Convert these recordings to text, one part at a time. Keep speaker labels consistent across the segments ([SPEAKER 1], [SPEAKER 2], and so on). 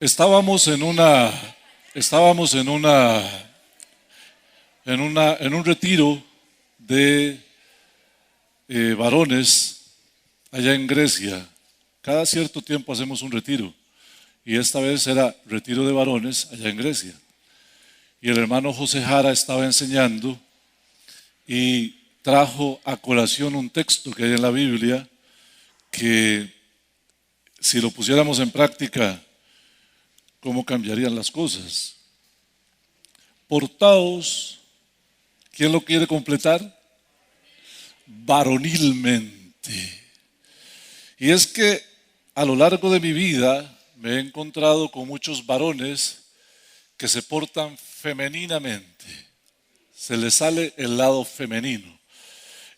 [SPEAKER 1] Estábamos en una, estábamos en un retiro de varones allá en Grecia. Cada cierto tiempo hacemos un retiro y esta vez era retiro de varones allá en Grecia. Y el hermano José Jara estaba enseñando y trajo a colación un texto que hay en la Biblia que si lo pusiéramos en práctica, ¿cómo cambiarían las cosas? Portaos, ¿quién lo quiere completar? Varonilmente. Y es que a lo largo de mi vida me he encontrado con muchos varones que se portan femeninamente. Se les sale el lado femenino.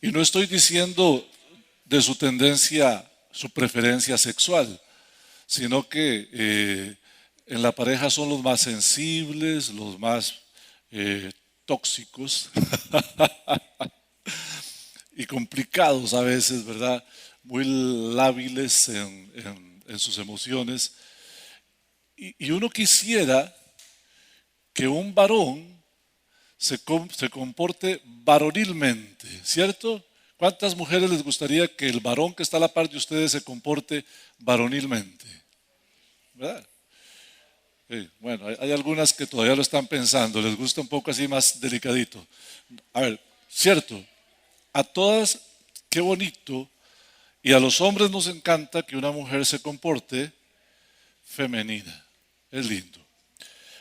[SPEAKER 1] Y no estoy diciendo de su tendencia, su preferencia sexual, sino que en la pareja son los más sensibles, los más tóxicos y complicados a veces, ¿verdad? Muy lábiles en sus emociones. Y uno quisiera que un varón se comporte varonilmente, ¿cierto? ¿Cuántas mujeres les gustaría que el varón que está a la par de ustedes se comporte varonilmente? ¿Verdad? Bueno, hay algunas que todavía lo están pensando, les gusta un poco así más delicadito. A ver, cierto, a todas, qué bonito, y a los hombres nos encanta que una mujer se comporte femenina, es lindo.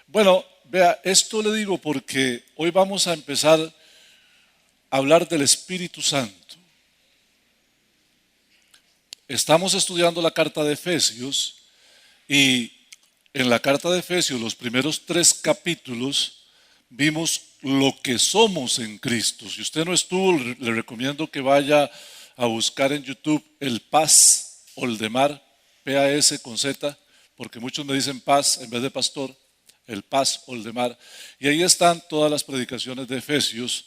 [SPEAKER 1] Bueno, vea, esto le digo porque hoy vamos a empezar a hablar del Espíritu Santo. Estamos estudiando la carta de Efesios y en la carta de Efesios, los primeros 3 capítulos, vimos lo que somos en Cristo. Si usted no estuvo, le recomiendo que vaya a buscar en YouTube el Paz Oldemar, P-A-S con Z, porque muchos me dicen Paz en vez de pastor, el Paz Oldemar. Y ahí están todas las predicaciones de Efesios.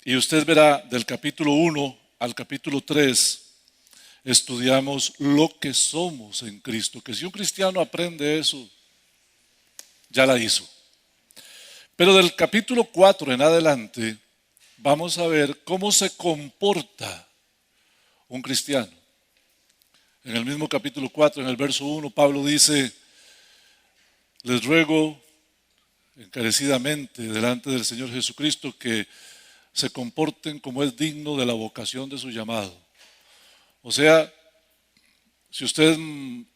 [SPEAKER 1] Y usted verá del capítulo 1 al capítulo 3, estudiamos lo que somos en Cristo, que si un cristiano aprende eso, ya la hizo. Pero del capítulo 4 en adelante, vamos a ver cómo se comporta un cristiano. En el mismo capítulo 4, en el verso 1, Pablo dice, les ruego encarecidamente delante del Señor Jesucristo que se comporten como es digno de la vocación de su llamado. O sea, si usted es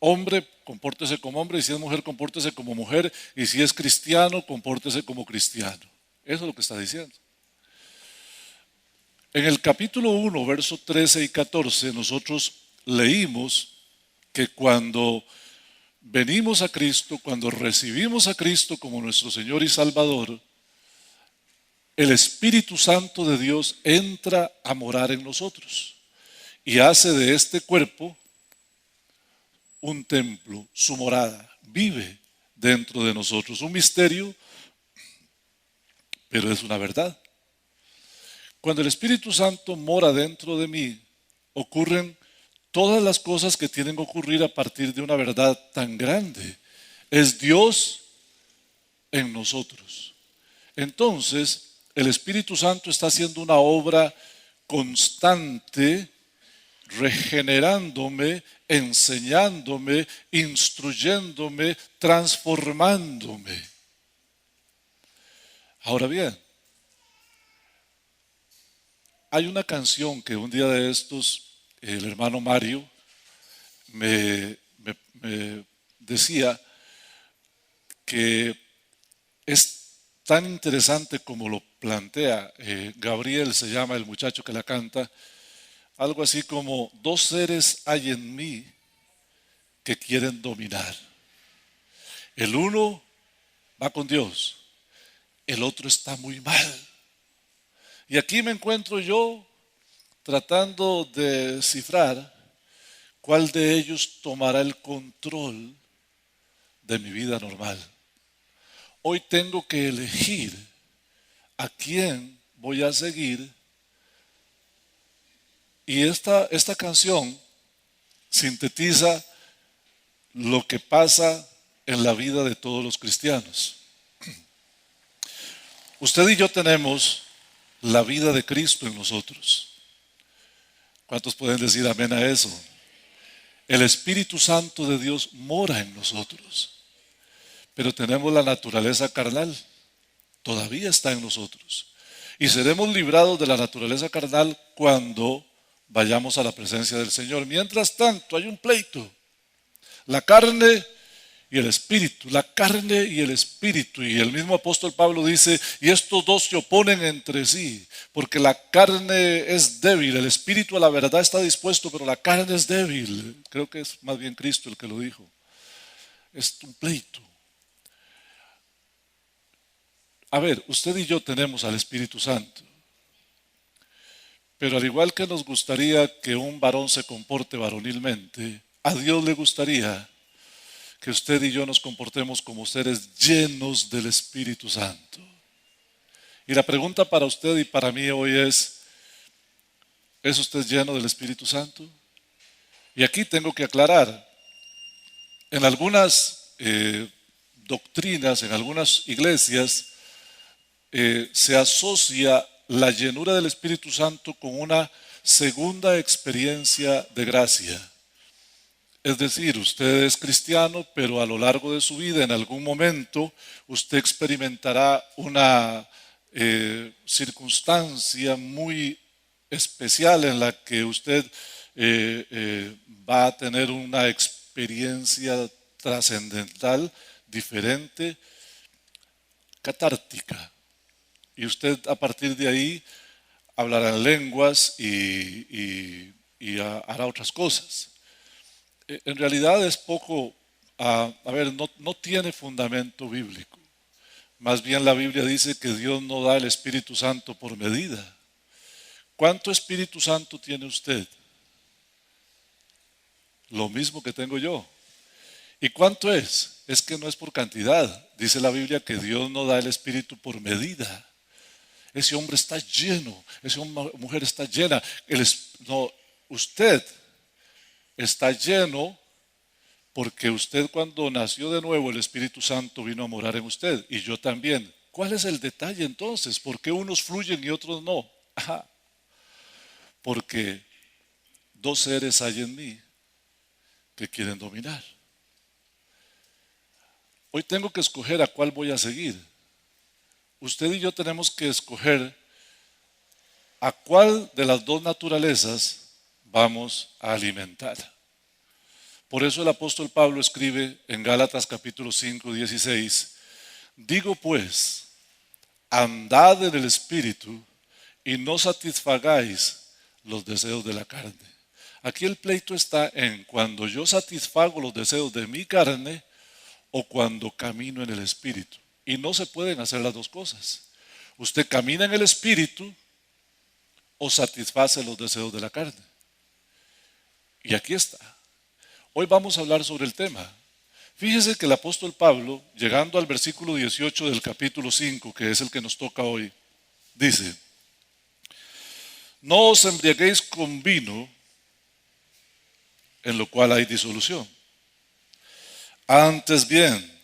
[SPEAKER 1] hombre, compórtese como hombre, y si es mujer, compórtese como mujer, y si es cristiano, compórtese como cristiano. Eso es lo que está diciendo. En el capítulo 1, versos 13 y 14, nosotros leímos que cuando venimos a Cristo, cuando recibimos a Cristo como nuestro Señor y Salvador, el Espíritu Santo de Dios entra a morar en nosotros y hace de este cuerpo un templo, su morada, vive dentro de nosotros. Un misterio, pero es una verdad. Cuando el Espíritu Santo mora dentro de mí, ocurren todas las cosas que tienen que ocurrir a partir de una verdad tan grande. Es Dios en nosotros. Entonces, el Espíritu Santo está haciendo una obra constante, regenerándome, enseñándome, instruyéndome, transformándome. Ahora bien, hay una canción que un día de estos el hermano Mario me decía que es tan interesante como lo plantea. Gabriel se llama el muchacho que la canta. Algo así como 2 seres hay en mí que quieren dominar. El uno va con Dios, el otro está muy mal. Y aquí me encuentro yo tratando de descifrar cuál de ellos tomará el control de mi vida normal. Hoy tengo que elegir a quién voy a seguir. Y esta canción sintetiza lo que pasa en la vida de todos los cristianos. Usted y yo tenemos la vida de Cristo en nosotros. ¿Cuántos pueden decir amén a eso? El Espíritu Santo de Dios mora en nosotros, pero tenemos la naturaleza carnal, todavía está en nosotros. Y seremos librados de la naturaleza carnal cuando vayamos a la presencia del Señor. Mientras tanto, hay un pleito. La carne y el espíritu, la carne y el espíritu. Y el mismo apóstol Pablo dice, y estos dos se oponen entre sí, porque la carne es débil, el espíritu a la verdad está dispuesto, pero la carne es débil. Creo que es más bien Cristo el que lo dijo. Es un pleito. A ver, usted y yo tenemos al Espíritu Santo, pero al igual que nos gustaría que un varón se comporte varonilmente, a Dios le gustaría que usted y yo nos comportemos como seres llenos del Espíritu Santo. Y la pregunta para usted y para mí hoy ¿es usted lleno del Espíritu Santo? Y aquí tengo que aclarar, en algunas doctrinas, en algunas iglesias, se asocia la llenura del Espíritu Santo con una segunda experiencia de gracia. Es decir, usted es cristiano, pero a lo largo de su vida, en algún momento, usted experimentará una circunstancia muy especial en la que usted va a tener una experiencia trascendental, diferente, catártica. Y usted a partir de ahí hablará en lenguas y hará otras cosas. En realidad es poco, no tiene fundamento bíblico. Más bien la Biblia dice que Dios no da el Espíritu Santo por medida. ¿Cuánto Espíritu Santo tiene usted? Lo mismo que tengo yo. ¿Y cuánto es? Es que no es por cantidad. Dice la Biblia que Dios no da el Espíritu por medida. Ese hombre está lleno, esa mujer está llena. Usted está lleno porque usted cuando nació de nuevo el Espíritu Santo vino a morar en usted y yo también. ¿Cuál es el detalle entonces? ¿Por qué unos fluyen y otros no? Ajá. Porque dos seres hay en mí que quieren dominar. Hoy tengo que escoger a cuál voy a seguir. Usted y yo tenemos que escoger a cuál de las dos naturalezas vamos a alimentar. Por eso el apóstol Pablo escribe en Gálatas capítulo 5, 16, digo pues, andad en el Espíritu y no satisfagáis los deseos de la carne. Aquí el pleito está en cuando yo satisfago los deseos de mi carne o cuando camino en el Espíritu. Y no se pueden hacer las dos cosas. Usted camina en el Espíritu o satisface los deseos de la carne. Y aquí está. Hoy vamos a hablar sobre el tema. Fíjese que el apóstol Pablo, llegando al versículo 18 del capítulo 5, que es el que nos toca hoy, dice, no os embriaguéis con vino, en lo cual hay disolución. Antes bien,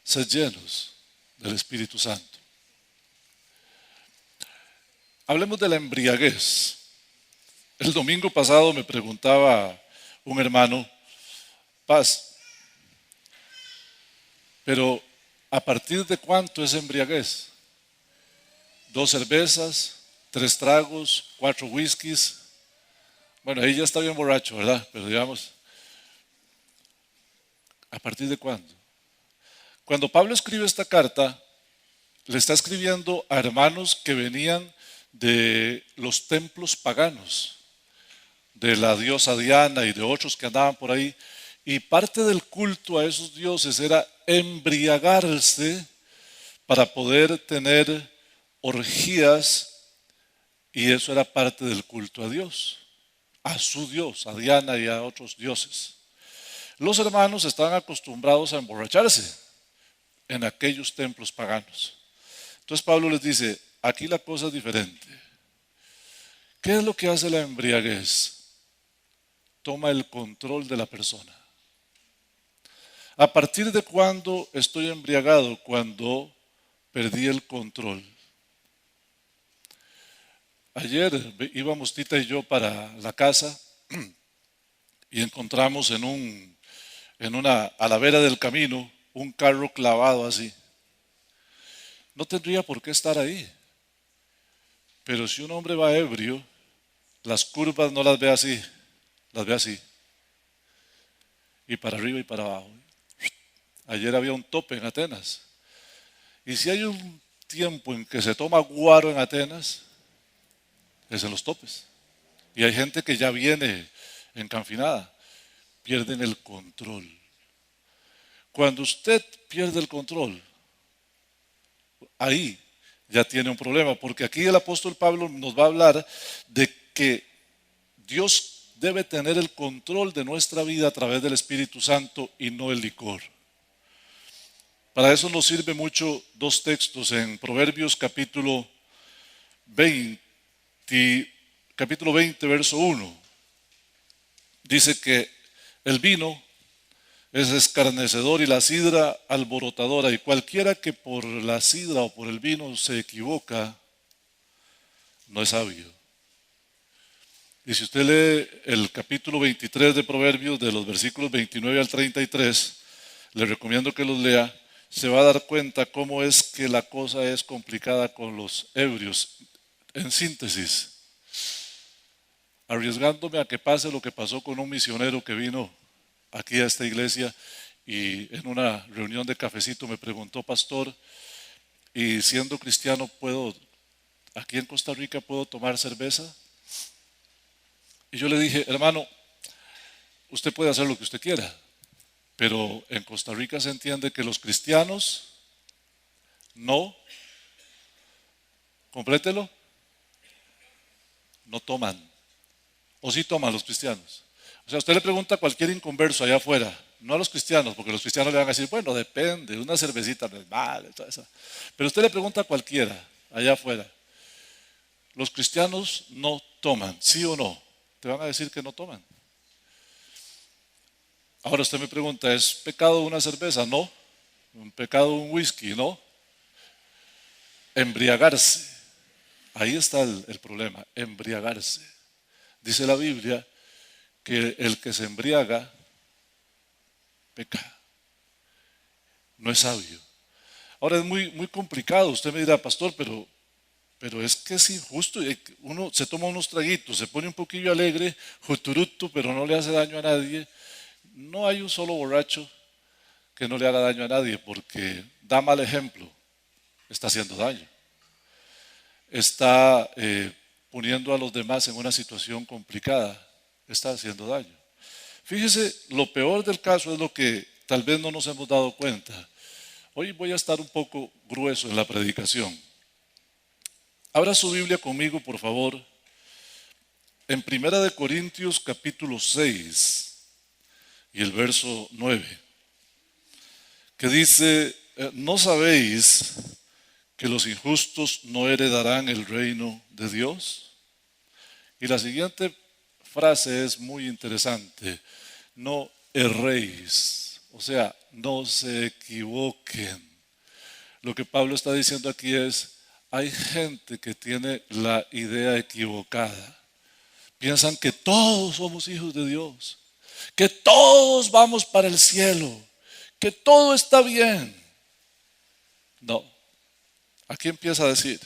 [SPEAKER 1] sed llenos del Espíritu Santo. Hablemos de la embriaguez. El domingo pasado me preguntaba un hermano, Paz, pero ¿a partir de cuánto es embriaguez? 2 cervezas, 3 tragos, 4 whiskies. Bueno, ahí ya está bien borracho, ¿verdad? Pero digamos, ¿a partir de cuándo? Cuando Pablo escribe esta carta, le está escribiendo a hermanos que venían de los templos paganos, de la diosa Diana y de otros que andaban por ahí. Y parte del culto a esos dioses era embriagarse para poder tener orgías, y eso era parte del culto a Dios, a su Dios, a Diana y a otros dioses. Los hermanos estaban acostumbrados a emborracharse en aquellos templos paganos. Entonces Pablo les dice, aquí la cosa es diferente. ¿Qué es lo que hace la embriaguez? Toma el control de la persona. ¿A partir de cuándo estoy embriagado? Cuando perdí el control. Ayer íbamos Tita y yo para la casa y encontramos a la vera del camino un carro clavado así. No tendría por qué estar ahí. Pero si un hombre va ebrio, las curvas no las ve así, las ve así. Y para arriba y para abajo. Ayer había un tope en Atenas. Y si hay un tiempo en que se toma guaro en Atenas, es en los topes. Y hay gente que ya viene encanfinada. Pierden el control. Cuando usted pierde el control, ahí ya tiene un problema, porque aquí el apóstol Pablo nos va a hablar de que Dios debe tener el control de nuestra vida a través del Espíritu Santo y no el licor. Para eso nos sirve mucho dos textos en Proverbios capítulo 20, verso 1. Dice que el vino es escarnecedor y la sidra alborotadora, y cualquiera que por la sidra o por el vino se equivoca, no es sabio. Y si usted lee el capítulo 23 de Proverbios, de los versículos 29 al 33, le recomiendo que los lea, se va a dar cuenta cómo es que la cosa es complicada con los ebrios. En síntesis, arriesgándome a que pase lo que pasó con un misionero que vino aquí a esta iglesia y en una reunión de cafecito me preguntó, pastor, y siendo cristiano, aquí en Costa Rica puedo tomar cerveza? Y yo le dije, hermano, usted puede hacer lo que usted quiera, pero en Costa Rica se entiende que los cristianos no, complételo, no toman. ¿O sí toman los cristianos? O sea, usted le pregunta a cualquier inconverso allá afuera, no a los cristianos, porque los cristianos le van a decir, bueno, depende, una cervecita no es mala, toda esa. Pero usted le pregunta a cualquiera allá afuera, los cristianos no toman, ¿sí o no? Te van a decir que no toman. Ahora usted me pregunta, ¿es pecado una cerveza? No. ¿Un pecado un whisky? No. Embriagarse. Ahí está el problema, embriagarse. Dice la Biblia que el que se embriaga peca. No es sabio. Ahora es muy complicado. Usted me dirá, pastor, pero es que es injusto. Uno se toma unos traguitos, se pone un poquillo alegre, juturuto, pero no le hace daño a nadie. No hay un solo borracho que no le haga daño a nadie, porque da mal ejemplo, está haciendo daño. Está poniendo a los demás en una situación complicada, está haciendo daño. Fíjese, lo peor del caso es lo que tal vez no nos hemos dado cuenta. Hoy voy a estar un poco grueso en la predicación. Abra su Biblia conmigo, por favor, en 1 Corintios capítulo 6 y el verso 9, que dice, ¿no sabéis que los injustos no heredarán el reino de Dios? Y la siguiente frase es muy interesante, no erréis, o sea, no se equivoquen. Lo que Pablo está diciendo aquí es, hay gente que tiene la idea equivocada. Piensan que todos somos hijos de Dios, que todos vamos para el cielo, que todo está bien. No. Aquí empieza a decir,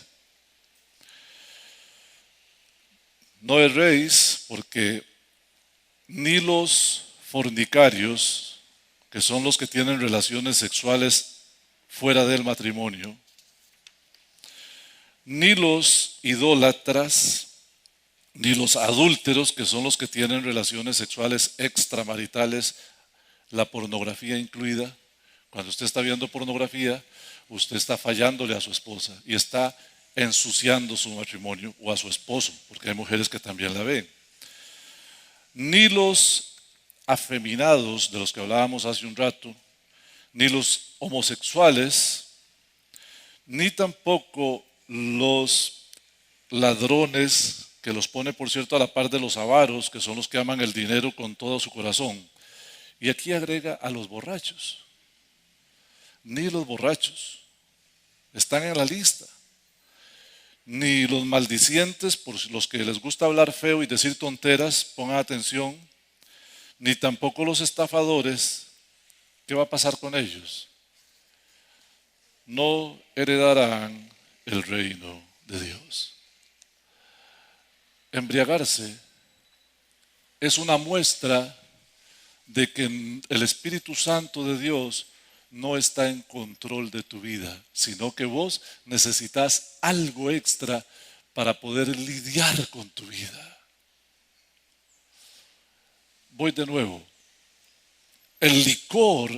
[SPEAKER 1] no erréis porque ni los fornicarios, que son los que tienen relaciones sexuales fuera del matrimonio, ni los idólatras, ni los adúlteros, que son los que tienen relaciones sexuales extramaritales, la pornografía incluida. Cuando usted está viendo pornografía, usted está fallándole a su esposa y está ensuciando su matrimonio, o a su esposo, porque hay mujeres que también la ven. Ni los afeminados, de los que hablábamos hace un rato, ni los homosexuales, ni tampoco los ladrones, que los pone, por cierto, a la par de los avaros, que son los que aman el dinero con todo su corazón. Y aquí agrega a los borrachos. ni los borrachos están en la lista, ni los maldicientes, por los que les gusta hablar feo y decir tonteras, pongan atención, ni tampoco los estafadores. ¿Qué va a pasar con ellos? No heredarán el reino de Dios. Embriagarse es una muestra de que el Espíritu Santo de Dios no está en control de tu vida, sino que vos necesitas algo extra para poder lidiar con tu vida. Voy de nuevo. El licor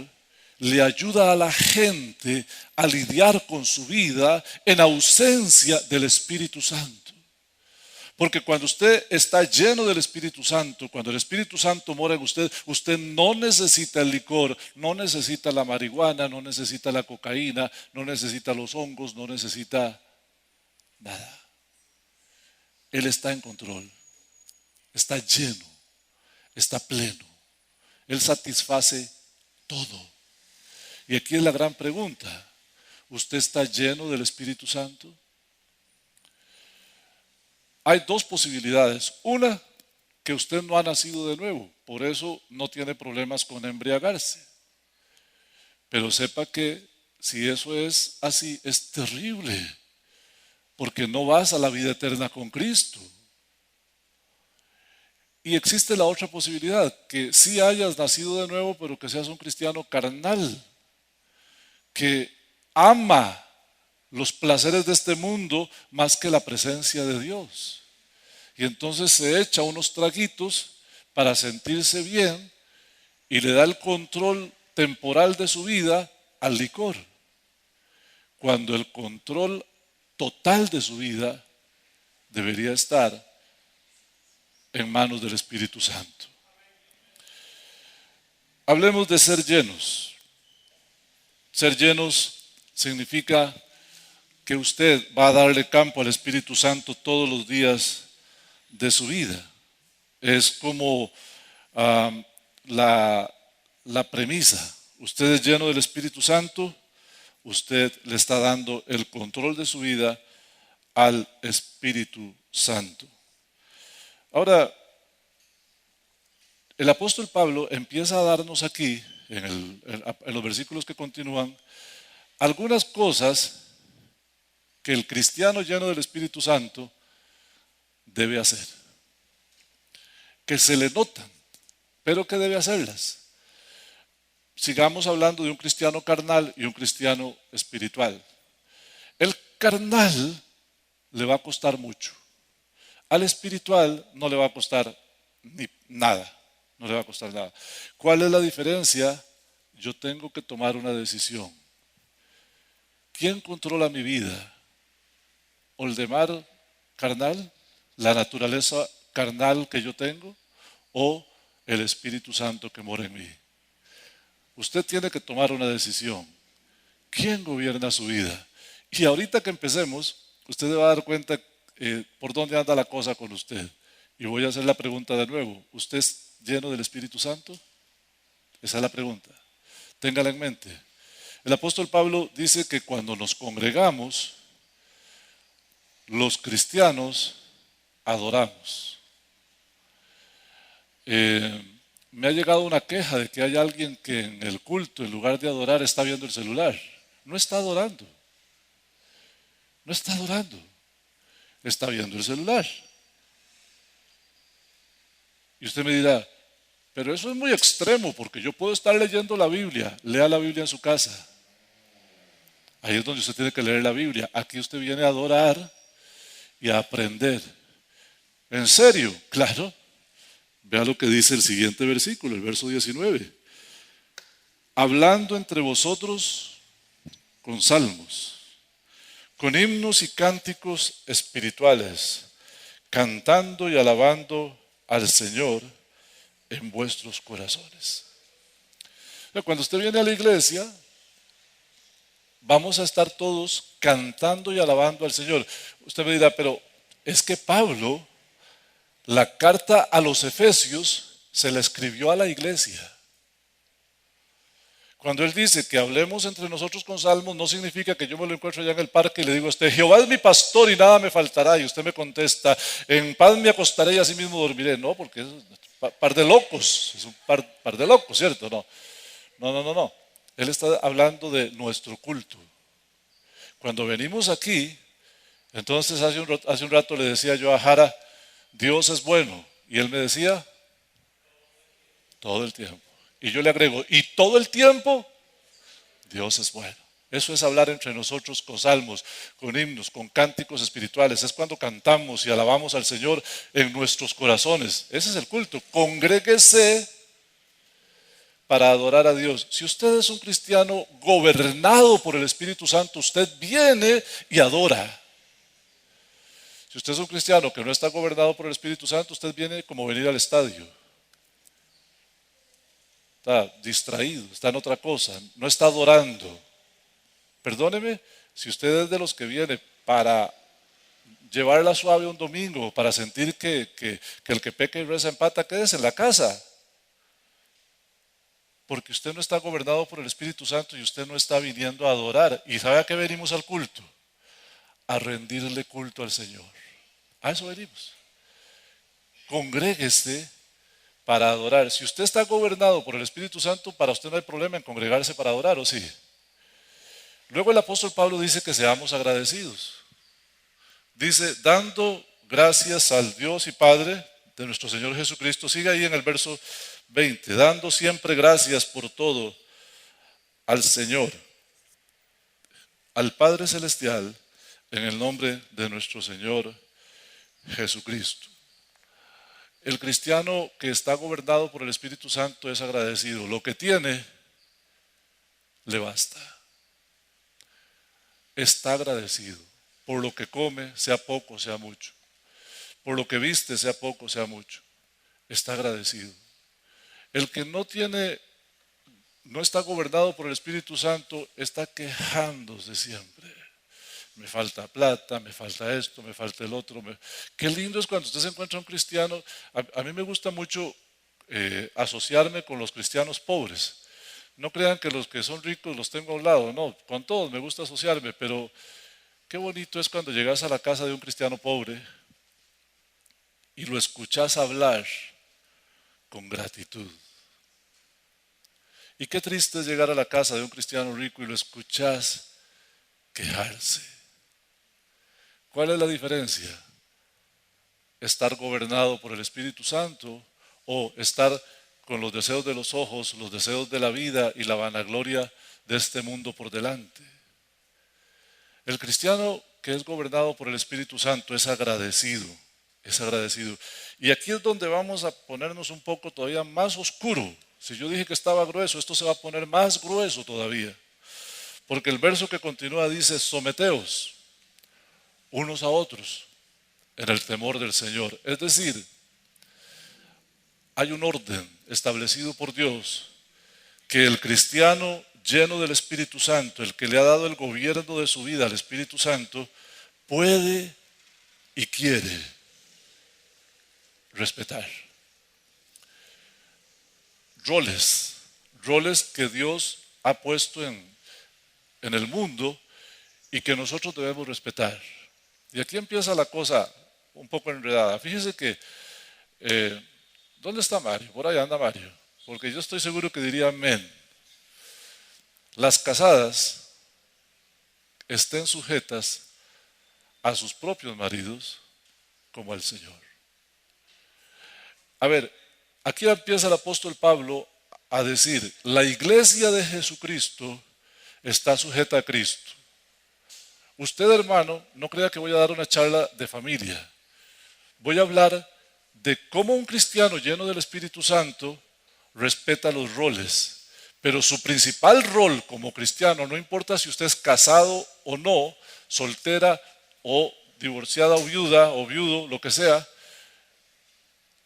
[SPEAKER 1] le ayuda a la gente a lidiar con su vida en ausencia del Espíritu Santo. Porque cuando usted está lleno del Espíritu Santo, cuando el Espíritu Santo mora en usted, usted no necesita el licor, no necesita la marihuana, no necesita la cocaína, no necesita los hongos, no necesita nada. Él está en control, está lleno, está pleno. Él satisface todo. Y aquí es la gran pregunta: ¿usted está lleno del Espíritu Santo? Hay dos posibilidades. Una, que usted no ha nacido de nuevo, por eso no tiene problemas con embriagarse. Pero sepa que si eso es así, es terrible, porque no vas a la vida eterna con Cristo. Y existe la otra posibilidad, que sí hayas nacido de nuevo, pero que seas un cristiano carnal, que ama los placeres de este mundo más que la presencia de Dios. Y entonces se echa unos traguitos para sentirse bien y le da el control temporal de su vida al licor, cuando el control total de su vida debería estar en manos del Espíritu Santo. Hablemos de ser llenos. Ser llenos significa que usted va a darle campo al Espíritu Santo todos los días de su vida. Es como la premisa. Usted es lleno del Espíritu Santo, usted le está dando el control de su vida al Espíritu Santo. Ahora, el apóstol Pablo empieza a darnos aquí, en los versículos que continúan, algunas cosas que el cristiano lleno del Espíritu Santo debe hacer, que se le notan, pero que debe hacerlas. Sigamos hablando de un cristiano carnal y un cristiano espiritual. El carnal le va a costar mucho. Al espiritual no le va a costar ni nada, no le va a costar nada. ¿Cuál es la diferencia? Yo tengo que tomar una decisión. ¿Quién controla mi vida? ¿Oldemar carnal? ¿La naturaleza carnal que yo tengo? ¿O el Espíritu Santo que mora en mí? Usted tiene que tomar una decisión. ¿Quién gobierna su vida? Y ahorita que empecemos, usted se va a dar cuenta por dónde anda la cosa con usted. Y voy a hacer la pregunta de nuevo. ¿Usted es lleno del Espíritu Santo? Esa es la pregunta. Téngala en mente. El apóstol Pablo dice que cuando nos congregamos, los cristianos adoramos. Me ha llegado una queja de que hay alguien que en el culto, en lugar de adorar, está viendo el celular. No está adorando. No está adorando. Está viendo el celular. Y usted me dirá, pero eso es muy extremo, porque yo puedo estar leyendo la Biblia. Lea la Biblia en su casa. Ahí es donde usted tiene que leer la Biblia. Aquí usted viene a adorar y a aprender. ¿En serio? Claro. Vea lo que dice el siguiente versículo, el verso 19. Hablando entre vosotros con salmos, con himnos y cánticos espirituales, cantando y alabando al Señor en vuestros corazones. Cuando usted viene a la iglesia, vamos a estar todos cantando y alabando al Señor. Usted me dirá, pero es que Pablo, la carta a los Efesios, se la escribió a la iglesia. Cuando él dice que hablemos entre nosotros con salmos, no significa que yo me lo encuentro allá en el parque y le digo a usted, Jehová es mi pastor y nada me faltará. Y usted me contesta, en paz me acostaré y así mismo dormiré. No, porque es un par de locos, es un par de locos, ¿cierto? No, no, no, no, no. Él está hablando de nuestro culto. Cuando venimos aquí, entonces hace un rato le decía yo a Jara, Dios es bueno. Y él me decía, todo el tiempo. Y yo le agrego, y todo el tiempo, Dios es bueno. Eso es hablar entre nosotros con salmos, con himnos, con cánticos espirituales. Es cuando cantamos y alabamos al Señor en nuestros corazones. Ese es el culto. Congréguese para adorar a Dios. Si usted es un cristiano gobernado por el Espíritu Santo, usted viene y adora. Si usted es un cristiano que no está gobernado por el Espíritu Santo, usted viene como venir al estadio. Está distraído, está en otra cosa, no está adorando. Perdóneme, si usted es de los que viene para llevarla suave un domingo, para sentir que el que peca y reza empata, quédese en la casa. Porque usted no está gobernado por el Espíritu Santo y usted no está viniendo a adorar. ¿Y sabe a qué venimos al culto? A rendirle culto al Señor. A eso venimos. Congréguese para adorar. Si usted está gobernado por el Espíritu Santo, para usted no hay problema en congregarse para adorar, ¿o sí? Luego el apóstol Pablo dice que seamos agradecidos. Dice, dando gracias al Dios y Padre de nuestro Señor Jesucristo. Sigue ahí en el verso 20, dando siempre gracias por todo al Señor, al Padre Celestial, en el nombre de nuestro Señor Jesucristo. El cristiano que está gobernado por el Espíritu Santo es agradecido. Lo que tiene, le basta. Está agradecido por lo que come, sea poco, sea mucho. Por lo que viste, sea poco, sea mucho. Está agradecido. El que no está gobernado por el Espíritu Santo, está quejándose siempre. Me falta plata, me falta esto, me falta el otro. Qué lindo es cuando usted se encuentra un cristiano. A mí me gusta mucho asociarme con los cristianos pobres. No crean que los que son ricos los tengo a un lado, no, con todos me gusta asociarme, pero qué bonito es cuando llegas a la casa de un cristiano pobre y lo escuchas hablar con gratitud. Y qué triste es llegar a la casa de un cristiano rico y lo escuchas quejarse. ¿Cuál es la diferencia? Estar gobernado por el Espíritu Santo o estar con los deseos de los ojos, los deseos de la vida y la vanagloria de este mundo por delante. El cristiano que es gobernado por el Espíritu Santo es agradecido, es agradecido. Y aquí es donde vamos a ponernos un poco todavía más oscuro. Si yo dije que estaba grueso, esto se va a poner más grueso todavía. Porque el verso que continúa dice, someteos unos a otros en el temor del Señor. Es decir, hay un orden establecido por Dios que el cristiano lleno del Espíritu Santo, el que le ha dado el gobierno de su vida al Espíritu Santo, puede y quiere respetar. Roles que Dios ha puesto en el mundo y que nosotros debemos respetar. Y aquí empieza la cosa un poco enredada. Fíjese que, ¿dónde está Mario? Por allá anda Mario, porque yo estoy seguro que diría amén. Las casadas estén sujetas a sus propios maridos como al Señor. A ver, aquí empieza el apóstol Pablo a decir, la iglesia de Jesucristo está sujeta a Cristo. Usted, hermano, no crea que voy a dar una charla de familia. Voy a hablar de cómo un cristiano lleno del Espíritu Santo respeta los roles. Pero su principal rol como cristiano, no importa si usted es casado o no, soltera o divorciada o viudo, lo que sea,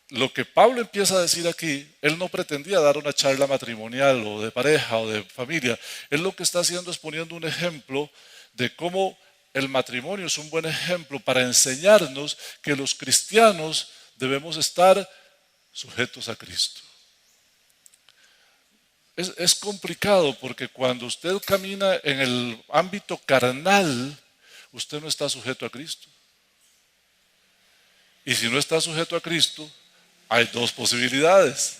[SPEAKER 1] lo que Pablo empieza a decir aquí, él no pretendía dar una charla matrimonial o de pareja o de familia. Él lo que está haciendo es poniendo un ejemplo de cómo el matrimonio es un buen ejemplo para enseñarnos que los cristianos debemos estar sujetos a Cristo. es complicado porque cuando usted camina en el ámbito carnal, usted no está sujeto a Cristo. Y si no está sujeto a Cristo, hay dos posibilidades.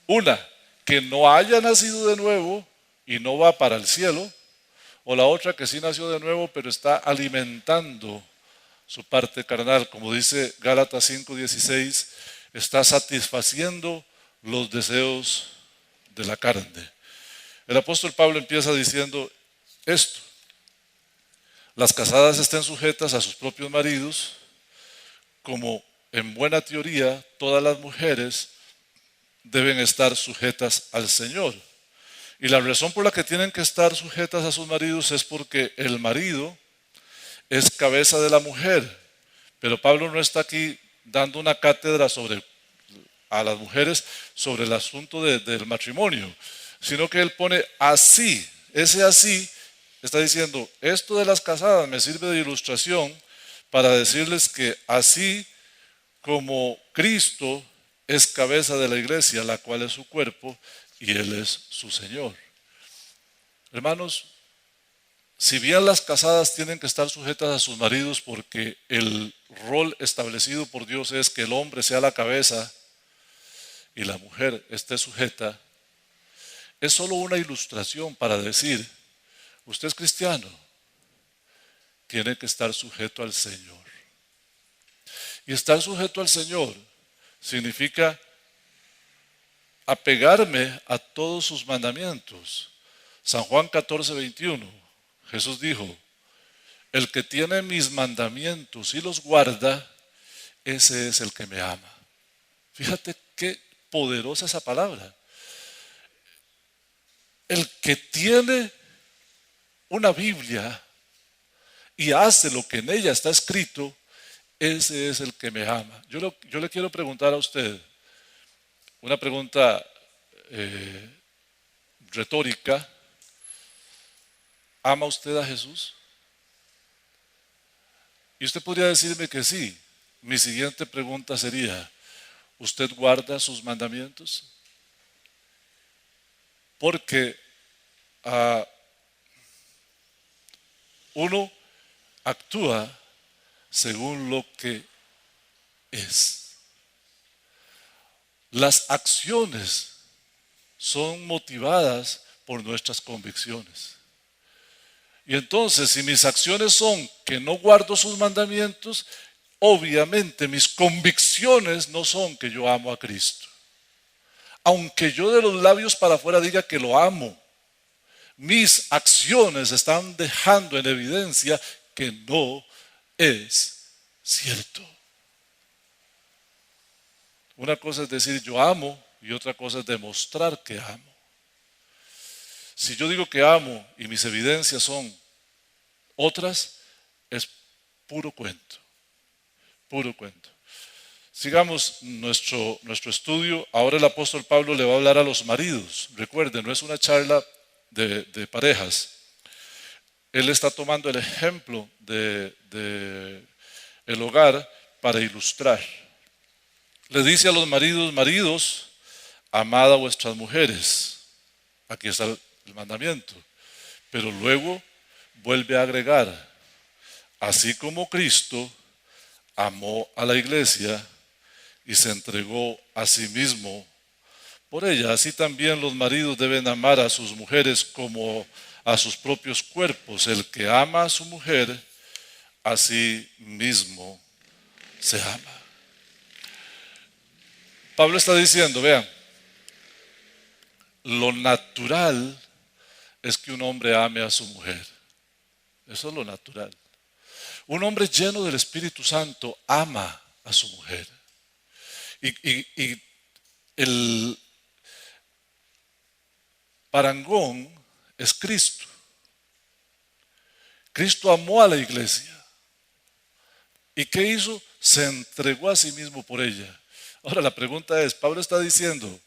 [SPEAKER 1] Una, que no haya nacido de nuevo y no va para el cielo. O la otra, que sí nació de nuevo, pero está alimentando su parte carnal. Como dice Gálatas 5:16, está satisfaciendo los deseos de la carne. El apóstol Pablo empieza diciendo esto: las casadas estén sujetas a sus propios maridos, como en buena teoría todas las mujeres deben estar sujetas al Señor. Y la razón por la que tienen que estar sujetas a sus maridos es porque el marido es cabeza de la mujer. Pero Pablo no está aquí dando una cátedra a las mujeres sobre el asunto del matrimonio, sino que él pone así, ese así, está diciendo, esto de las casadas me sirve de ilustración para decirles que así como Cristo es cabeza de la iglesia, la cual es su cuerpo, y Él es su Señor. Hermanos, si bien las casadas tienen que estar sujetas a sus maridos porque el rol establecido por Dios es que el hombre sea la cabeza y la mujer esté sujeta, es solo una ilustración para decir, usted es cristiano, tiene que estar sujeto al Señor. Y estar sujeto al Señor significa apegarme a todos sus mandamientos. San Juan 14:21, Jesús dijo, el que tiene mis mandamientos y los guarda, ese es el que me ama. Fíjate qué poderosa esa palabra. El que tiene una Biblia y hace lo que en ella está escrito, ese es el que me ama. Yo le quiero preguntar a usted una pregunta retórica. ¿Ama usted a Jesús? Y usted podría decirme que sí. Mi siguiente pregunta sería, ¿usted guarda sus mandamientos? Porque uno actúa según lo que es. Las acciones son motivadas por nuestras convicciones. Y entonces, si mis acciones son que no guardo sus mandamientos, obviamente mis convicciones no son que yo amo a Cristo. Aunque yo de los labios para afuera diga que lo amo, mis acciones están dejando en evidencia que no es cierto. Una cosa es decir yo amo y otra cosa es demostrar que amo. Si yo digo que amo y mis evidencias son otras, es puro cuento, puro cuento. Sigamos nuestro estudio. Ahora el apóstol Pablo le va a hablar a los maridos. Recuerden, no es una charla de parejas. Él está tomando el ejemplo del hogar para ilustrar. Le dice a los maridos, maridos, amad a vuestras mujeres. Aquí está el mandamiento. Pero luego vuelve a agregar, así como Cristo amó a la iglesia y se entregó a sí mismo por ella, así también los maridos deben amar a sus mujeres como a sus propios cuerpos. El que ama a su mujer, a sí mismo se ama. Pablo está diciendo, vean, lo natural es que un hombre ame a su mujer. Eso es lo natural. Un hombre lleno del Espíritu Santo ama a su mujer. Y el parangón es Cristo. Cristo amó a la iglesia. ¿Y qué hizo? Se entregó a sí mismo por ella. Ahora la pregunta es, Pablo está diciendo,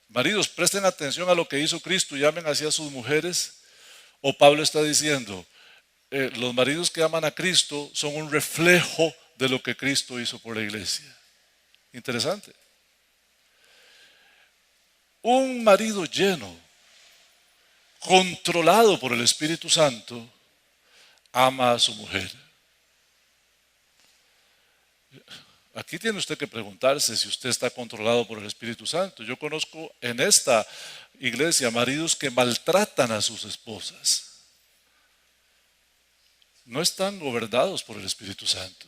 [SPEAKER 1] maridos, presten atención a lo que hizo Cristo y amen así a sus mujeres. O Pablo está diciendo, los maridos que aman a Cristo son un reflejo de lo que Cristo hizo por la iglesia. Interesante. Un marido lleno controlado por el Espíritu Santo, ama a su mujer. Aquí tiene usted que preguntarse si usted está controlado por el Espíritu Santo. Yo conozco en esta iglesia maridos que maltratan a sus esposas. No están gobernados por el Espíritu Santo.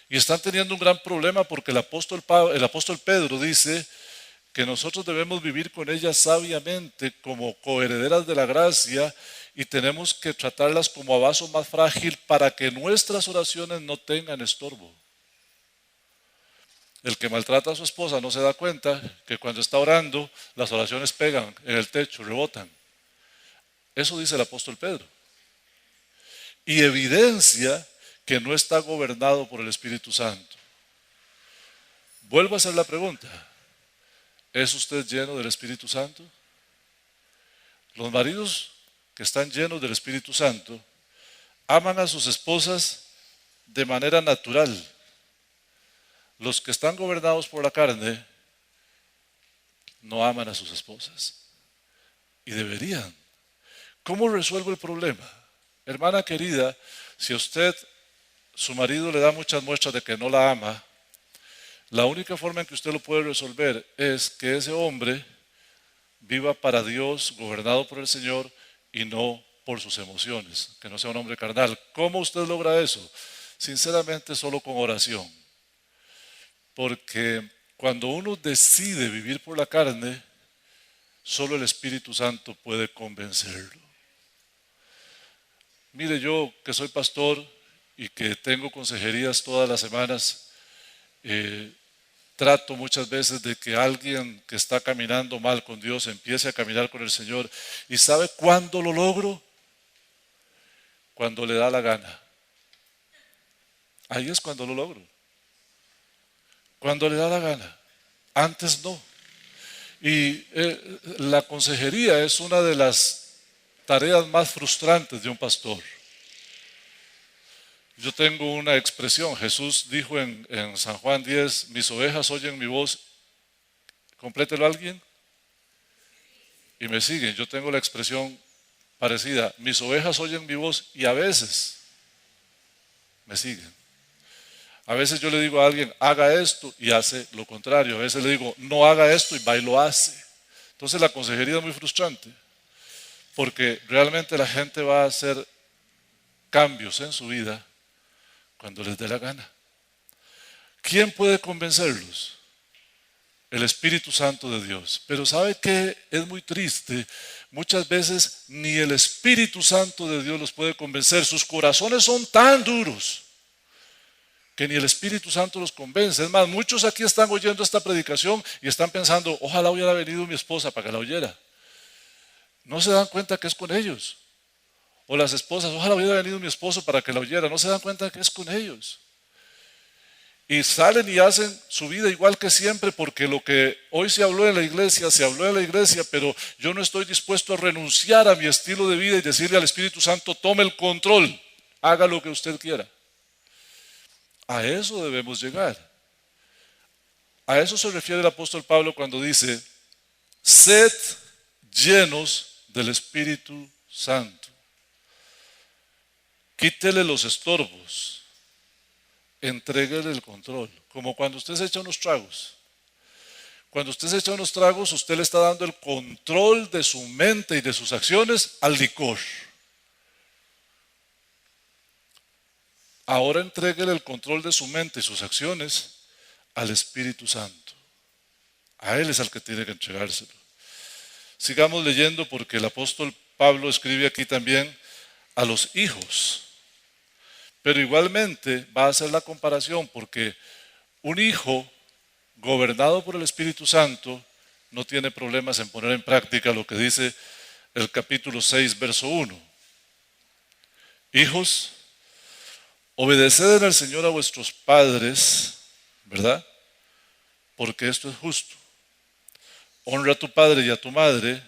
[SPEAKER 1] Y están teniendo un gran problema porque el apóstol Pedro dice que nosotros debemos vivir con ellas sabiamente como coherederas de la gracia y tenemos que tratarlas como a vaso más frágil para que nuestras oraciones no tengan estorbo. El que maltrata a su esposa no se da cuenta que cuando está orando las oraciones pegan en el techo, rebotan. Eso dice el apóstol Pedro. Y evidencia que no está gobernado por el Espíritu Santo. Vuelvo a hacer la pregunta. ¿Es usted lleno del Espíritu Santo? Los maridos que están llenos del Espíritu Santo aman a sus esposas de manera natural. Los que están gobernados por la carne no aman a sus esposas. Y deberían. ¿Cómo resuelvo el problema? Hermana querida, si su marido le da muchas muestras de que no la ama, la única forma en que usted lo puede resolver es que ese hombre viva para Dios, gobernado por el Señor y no por sus emociones, que no sea un hombre carnal. ¿Cómo usted logra eso? Sinceramente, solo con oración. Porque cuando uno decide vivir por la carne, solo el Espíritu Santo puede convencerlo. Mire, yo que soy pastor y que tengo consejerías todas las semanas, trato muchas veces de que alguien que está caminando mal con Dios empiece a caminar con el Señor. ¿Y sabe cuándo lo logro? Cuando le da la gana. Ahí es cuando lo logro. Cuando le da la gana. Antes no. Y la consejería es una de las tareas más frustrantes de un pastor. Yo tengo una expresión. Jesús dijo en San Juan 10, mis ovejas oyen mi voz. Complételo alguien. Y me siguen. Yo tengo la expresión parecida. Mis ovejas oyen mi voz y a veces me siguen. A veces yo le digo a alguien, haga esto y hace lo contrario. A veces le digo, no haga esto y va y lo hace. Entonces la consejería es muy frustrante. Porque realmente la gente va a hacer cambios en su vida cuando les dé la gana. ¿Quién puede convencerlos? El Espíritu Santo de Dios. Pero ¿sabe qué? Es muy triste. Muchas veces ni el Espíritu Santo de Dios los puede convencer. Sus corazones son tan duros que ni el Espíritu Santo los convence. Es más, muchos aquí están oyendo esta predicación y están pensando, ojalá hubiera venido mi esposa para que la oyera. No se dan cuenta que es con ellos. O las esposas, ojalá hubiera venido mi esposo para que la oyera. No se dan cuenta que es con ellos. Y salen y hacen su vida igual que siempre porque lo que hoy se habló en la iglesia, se habló en la iglesia, pero yo no estoy dispuesto a renunciar a mi estilo de vida y decirle al Espíritu Santo, tome el control, haga lo que usted quiera. A eso debemos llegar. A eso se refiere el apóstol Pablo cuando dice, sed llenos del Espíritu Santo. Quítele los estorbos. Entréguele el control. Como cuando usted se echa unos tragos. Cuando usted se echa unos tragos, usted le está dando el control de su mente y de sus acciones al licor. Ahora entréguele el control de su mente y sus acciones al Espíritu Santo. A Él es al que tiene que entregárselo. Sigamos leyendo porque el apóstol Pablo escribe aquí también a los hijos. Pero igualmente va a hacer la comparación porque un hijo gobernado por el Espíritu Santo no tiene problemas en poner en práctica lo que dice el capítulo 6, verso 1. Hijos, obedeced al Señor a vuestros padres, ¿verdad? Porque esto es justo. Honra a tu padre y a tu madre,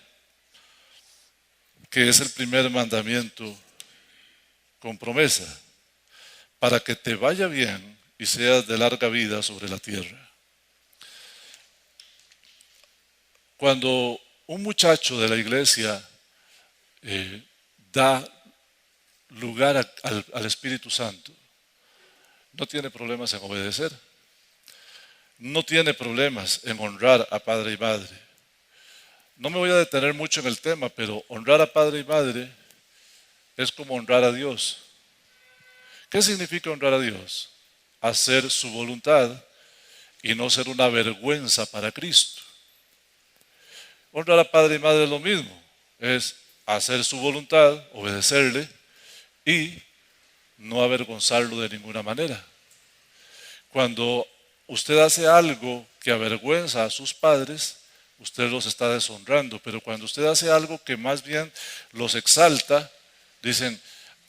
[SPEAKER 1] que es el primer mandamiento con promesa, para que te vaya bien y seas de larga vida sobre la tierra. Cuando un muchacho de la iglesia eh, da lugar al Espíritu Santo, no tiene problemas en obedecer, no tiene problemas en honrar a padre y madre. No me voy a detener mucho en el tema, pero honrar a padre y madre es como honrar a Dios. ¿Qué significa honrar a Dios? Hacer su voluntad y no ser una vergüenza para Cristo. Honrar a padre y madre es lo mismo, es hacer su voluntad, obedecerle y no avergonzarlo de ninguna manera. Cuando usted hace algo que avergüenza a sus padres, usted los está deshonrando, pero cuando usted hace algo que más bien los exalta, dicen,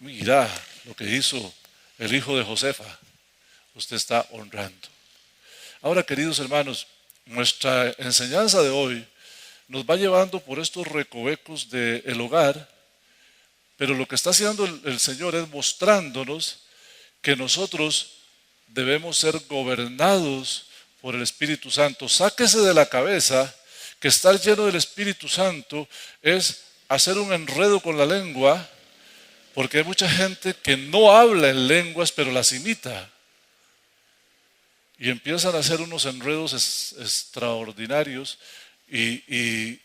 [SPEAKER 1] mira lo que hizo el hijo de Josefa, usted está honrando. Ahora, queridos hermanos, nuestra enseñanza de hoy nos va llevando por estos recovecos del hogar, pero lo que está haciendo el Señor es mostrándonos que nosotros debemos ser gobernados por el Espíritu Santo. Sáquese de la cabeza que estar lleno del Espíritu Santo es hacer un enredo con la lengua, porque hay mucha gente que no habla en lenguas, pero las imita. Y empiezan a hacer unos enredos extraordinarios y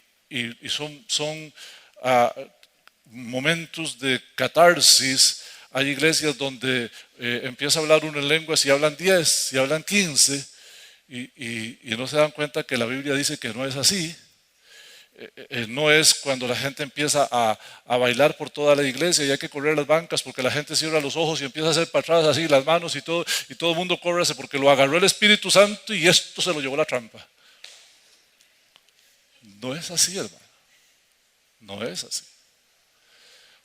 [SPEAKER 1] son momentos de catarsis. Hay iglesias donde empieza a hablar uno en lenguas y hablan 10, y hablan 15, y no se dan cuenta que la Biblia dice que no es así. No es cuando la gente empieza a bailar por toda la iglesia y hay que correr las bancas porque la gente cierra los ojos y empieza a hacer para atrás así las manos y todo el mundo corre porque lo agarró el Espíritu Santo y esto se lo llevó la trampa. No es así, hermano. No es así.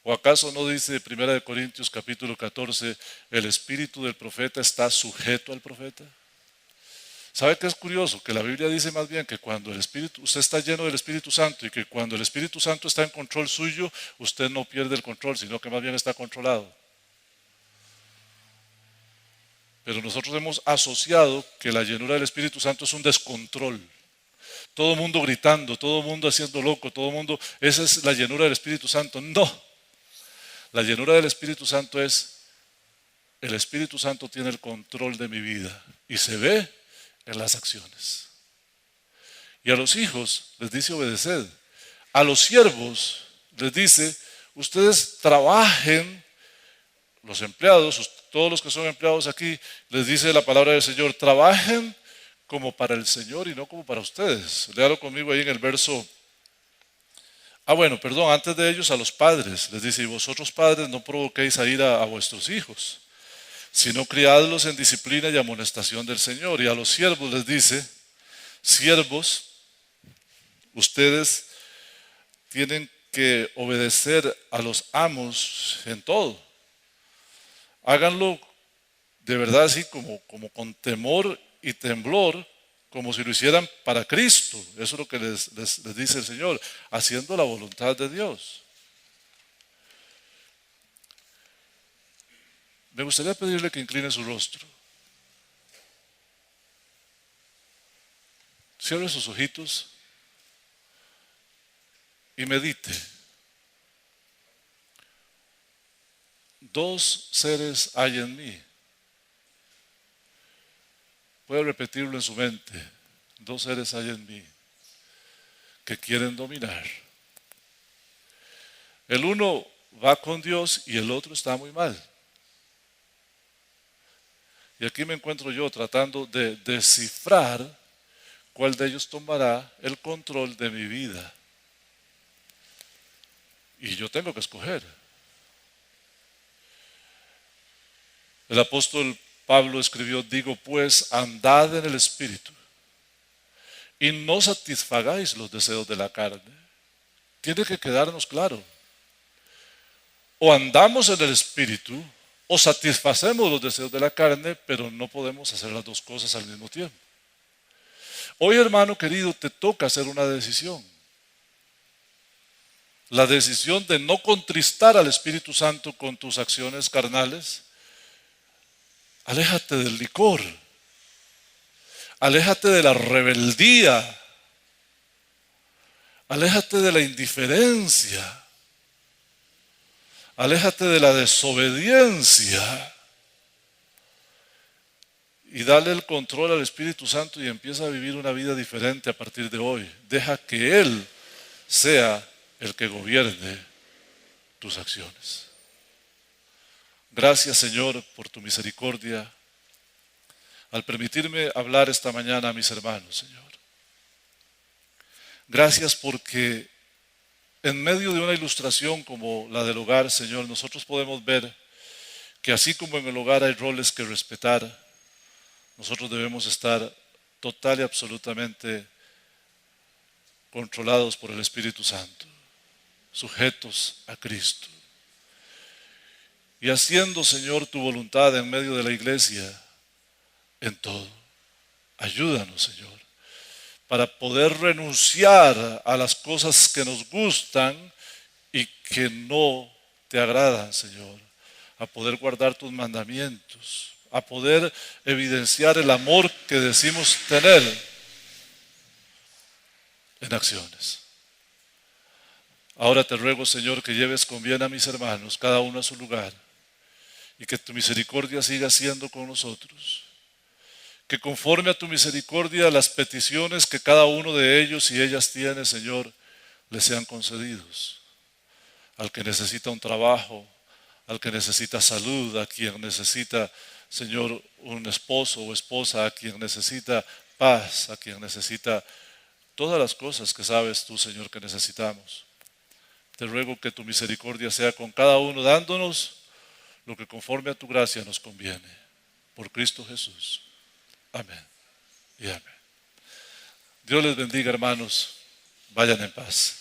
[SPEAKER 1] ¿O acaso no dice 1 Corintios capítulo 14, el espíritu del profeta está sujeto al profeta? ¿Sabe qué es curioso? Que la Biblia dice más bien que cuando usted está lleno del Espíritu Santo y que cuando el Espíritu Santo está en control suyo, usted no pierde el control, sino que más bien está controlado. Pero nosotros hemos asociado que la llenura del Espíritu Santo es un descontrol. Todo el mundo gritando, todo el mundo haciendo loco, todo el mundo, esa es la llenura del Espíritu Santo. No, la llenura del Espíritu Santo es, el Espíritu Santo tiene el control de mi vida y se ve en las acciones. Y a los hijos les dice obedeced. A los siervos les dice, ustedes trabajen, los empleados, todos los que son empleados aquí, les dice la palabra del Señor, trabajen como para el Señor y no como para ustedes. Léalo conmigo ahí en el verso. Antes de ellos a los padres les dice, y vosotros padres no provoquéis a ira a vuestros hijos, sino criadlos en disciplina y amonestación del Señor. Y a los siervos les dice, siervos, ustedes tienen que obedecer a los amos en todo. Háganlo de verdad así como con temor y temblor, como si lo hicieran para Cristo. Eso es lo que les dice el Señor, haciendo la voluntad de Dios. Me gustaría pedirle que incline su rostro. Cierre sus ojitos y medite. Dos seres hay en mí. Puede repetirlo en su mente. Dos seres hay en mí que quieren dominar. El uno va con Dios y el otro está muy mal. Y aquí me encuentro yo tratando de descifrar cuál de ellos tomará el control de mi vida. Y yo tengo que escoger. El apóstol Pablo escribió, digo pues, andad en el Espíritu y no satisfagáis los deseos de la carne. Tiene que quedarnos claro. O andamos en el Espíritu o satisfacemos los deseos de la carne, pero no podemos hacer las dos cosas al mismo tiempo. Hoy, hermano querido, te toca hacer una decisión. La decisión de no contristar al Espíritu Santo con tus acciones carnales. Aléjate del licor. Aléjate de la rebeldía. Aléjate de la indiferencia. Aléjate de la desobediencia y dale el control al Espíritu Santo y empieza a vivir una vida diferente a partir de hoy. Deja que Él sea el que gobierne tus acciones. Gracias, Señor, por tu misericordia al permitirme hablar esta mañana a mis hermanos, Señor. Gracias porque en medio de una ilustración como la del hogar, Señor, nosotros podemos ver que así como en el hogar hay roles que respetar, nosotros debemos estar total y absolutamente controlados por el Espíritu Santo, sujetos a Cristo. Y haciendo, Señor, tu voluntad en medio de la iglesia, en todo. Ayúdanos, Señor, para poder renunciar a las cosas que nos gustan y que no te agradan, Señor, a poder guardar tus mandamientos, a poder evidenciar el amor que decimos tener en acciones. Ahora te ruego, Señor, que lleves con bien a mis hermanos, cada uno a su lugar, y que tu misericordia siga siendo con nosotros. Que conforme a tu misericordia las peticiones que cada uno de ellos y ellas tiene, Señor, les sean concedidos. Al que necesita un trabajo, al que necesita salud, a quien necesita, Señor, un esposo o esposa, a quien necesita paz, a quien necesita todas las cosas que sabes tú, Señor, que necesitamos. Te ruego que tu misericordia sea con cada uno, dándonos lo que conforme a tu gracia nos conviene. Por Cristo Jesús. Amén y amén. Dios les bendiga, hermanos. Vayan en paz.